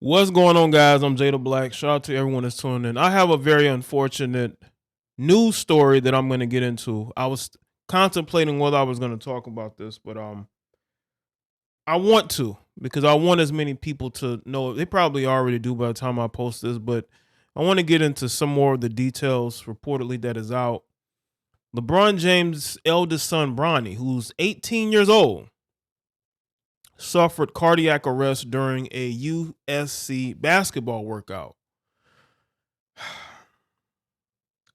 What's going on, guys? I'm Jada Black. Shout out to everyone that's tuning in. I have a very unfortunate news story that I'm going to get into. I was contemplating whether I was going to talk about this, but I want to because I want as many people to know. They probably already do by the time I post this, but I want to get into some more of the details reportedly that is out. LeBron James' eldest son, Bronny, who's 18 years old, suffered cardiac arrest during a USC basketball workout.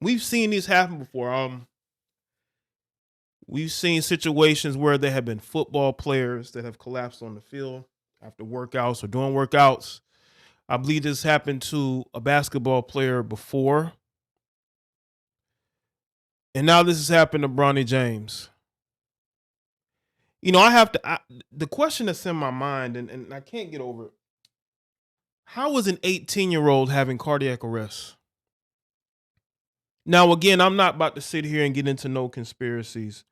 We've seen these happen before. We've seen situations where there have been football players that have collapsed on the field after workouts or doing workouts. I believe this happened to a basketball player before. And now this has happened to Bronny James. You know, the question that's in my mind, and I can't get over it. How is an 18-year-old having cardiac arrest? Now, again, I'm not about to sit here and get into no conspiracies,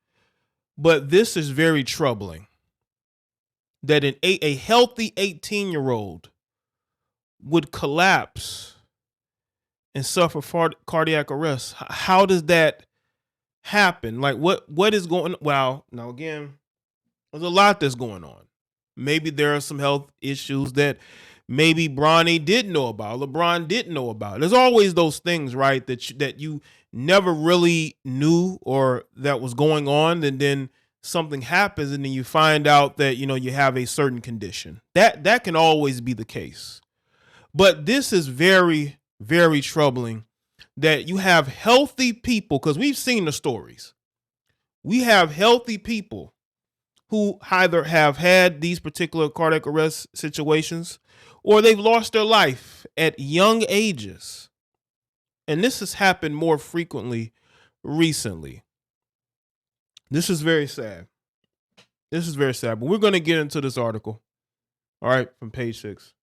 but this is very troubling that a healthy 18-year-old would collapse and suffer cardiac arrest. How does that happen? Like, what is going on? Well, now, again, there's a lot that's going on. Maybe there are some health issues that maybe Bronny didn't know about, LeBron didn't know about. There's always those things, right, that you never really knew or that was going on, and then something happens and then you find out that, you have a certain condition. That can always be the case. But this is very, very troubling that you have healthy people, because we've seen the stories. We have healthy people who either have had these particular cardiac arrest situations or they've lost their life at young ages. And this has happened more frequently recently. This is very sad. This is very sad, but we're going to get into this article. All right, from page 6.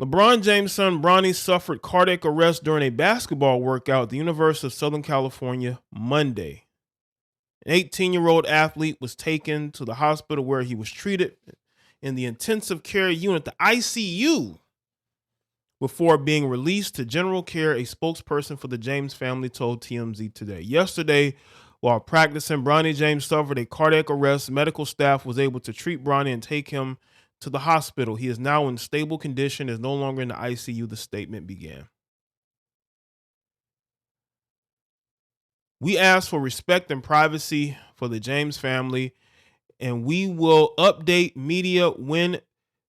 LeBron James' son Bronny suffered cardiac arrest during a basketball workout at the University of Southern California Monday. An 18-year-old athlete was taken to the hospital where he was treated in the intensive care unit, the ICU, before being released to general care, a spokesperson for the James family told TMZ today. Yesterday, while practicing, Bronny James suffered a cardiac arrest. Medical staff was able to treat Bronny and take him to the hospital. He is now in stable condition, is no longer in the ICU, the statement began. We ask for respect and privacy for the James family, and we will update media when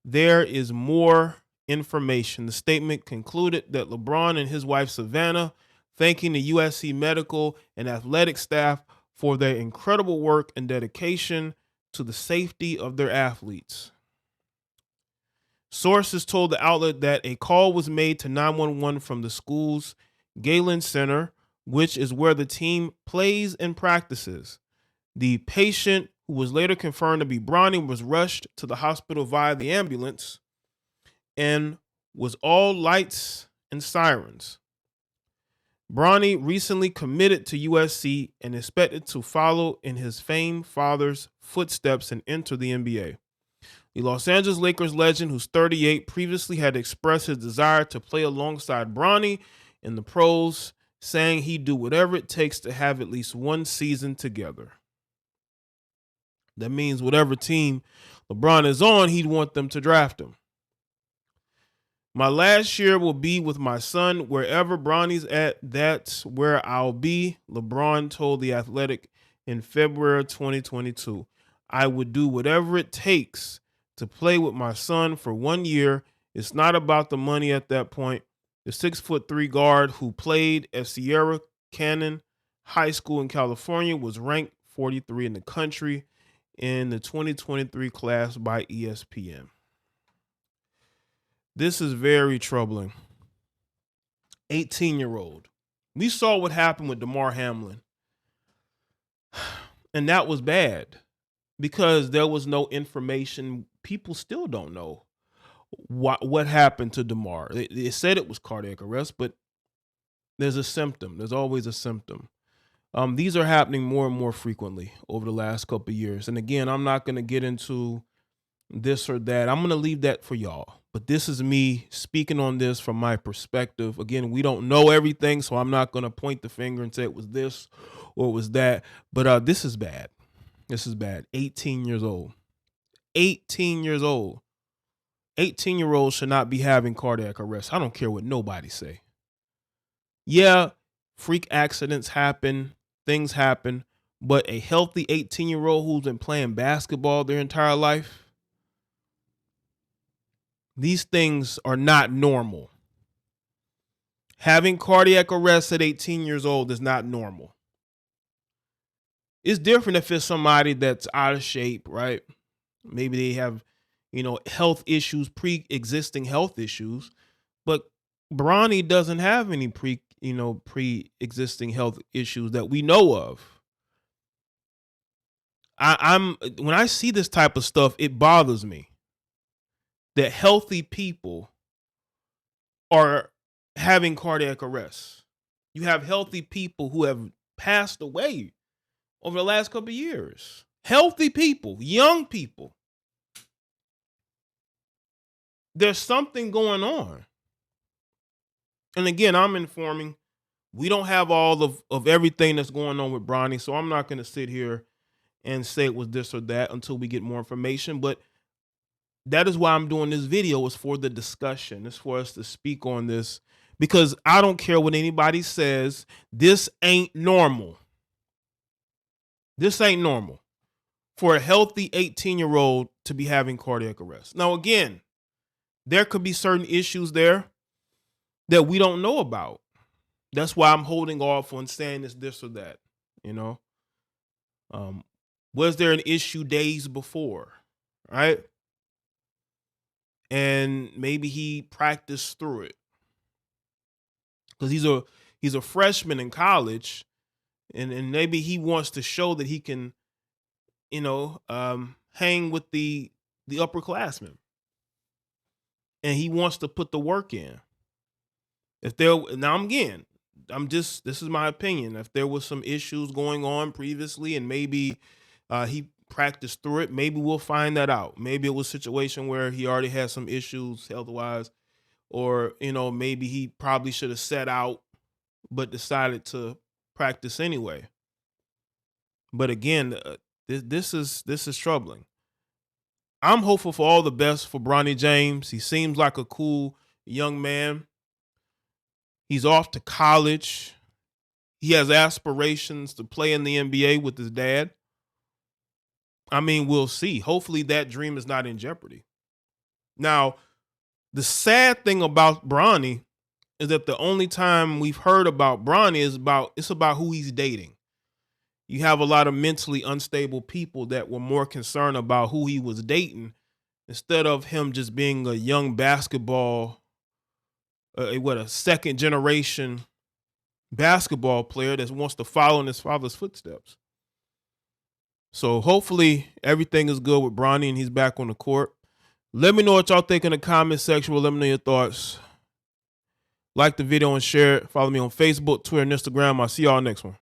there is more information. The statement concluded that LeBron and his wife Savannah thanking the USC medical and athletic staff for their incredible work and dedication to the safety of their athletes. Sources told the outlet that a call was made to 911 from the school's Galen Center, which is where the team plays and practices. The patient, who was later confirmed to be Bronny, was rushed to the hospital via the ambulance and was all lights and sirens. Bronny recently committed to USC and expected to follow in his famed father's footsteps and enter the NBA. The Los Angeles Lakers legend, who's 38, previously had expressed his desire to play alongside Bronny in the pros, saying he'd do whatever it takes to have at least one season together. That means whatever team LeBron is on, he'd want them to draft him. My last year will be with my son. Wherever Bronny's at, that's where I'll be, LeBron told The Athletic in February 2022. I would do whatever it takes to play with my son for 1 year. It's not about the money at that point. The 6'3" guard who played at Sierra Canyon High School in California was ranked 43 in the country in the 2023 class by ESPN. This is very troubling. 18-year-old. We saw what happened with DeMar Hamlin. And that was bad because there was no information. People still don't know what happened to DeMar. They said it was cardiac arrest, but there's a symptom. There's always a symptom. These are happening more and more frequently over the last couple of years. And again, I'm not going to get into this or that. I'm going to leave that for y'all But this is me speaking on this from my perspective. Again, we don't know everything, so I'm not going to point the finger and say it was this or it was that. But this is bad. This is bad. 18 years old. 18 years old. 18-year-olds should not be having cardiac arrest. I don't care what nobody say. Yeah, freak accidents happen, things happen, but a healthy 18-year-old who's been playing basketball their entire life, these things are not normal. Having cardiac arrest at 18 years old is not normal. It's different if it's somebody that's out of shape, right? Maybe they have, health issues, pre-existing health issues, but Bronny doesn't have any pre-existing health issues that we know of. I'm when I see this type of stuff, it bothers me that healthy people are having cardiac arrest. You have healthy people who have passed away over the last couple of years. Healthy people, young people. There's something going on. And again, I'm informing. We don't have all of everything that's going on with Bronny, so I'm not going to sit here and say it was this or that until we get more information. But that is why I'm doing this video, is for the discussion. It's for us to speak on this, because I don't care what anybody says. This ain't normal. This ain't normal for a healthy 18-year-old to be having cardiac arrest. Now, again, there could be certain issues there that we don't know about. That's why I'm holding off on saying it's this or that, Was there an issue days before, right? And maybe he practiced through it. Because he's a freshman in college, and maybe he wants to show that he can, hang with the upperclassmen. And he wants to put the work in. This is my opinion. If there was some issues going on previously and maybe he practiced through it, maybe we'll find that out. Maybe it was a situation where he already had some issues health-wise, or, maybe he probably should have set out but decided to practice anyway. But again, this is troubling. I'm hopeful for all the best for Bronny James. He seems like a cool young man. He's off to college. He has aspirations to play in the NBA with his dad. I mean, we'll see. Hopefully that dream is not in jeopardy. Now, the sad thing about Bronny is that the only time we've heard about Bronny is about who he's dating. You have a lot of mentally unstable people that were more concerned about who he was dating instead of him just being a young basketball, a second generation basketball player that wants to follow in his father's footsteps. So hopefully everything is good with Bronny and he's back on the court. Let me know what y'all think in the comment section. Let me know your thoughts. Like the video and share it. Follow me on Facebook, Twitter, and Instagram. I'll see y'all next one.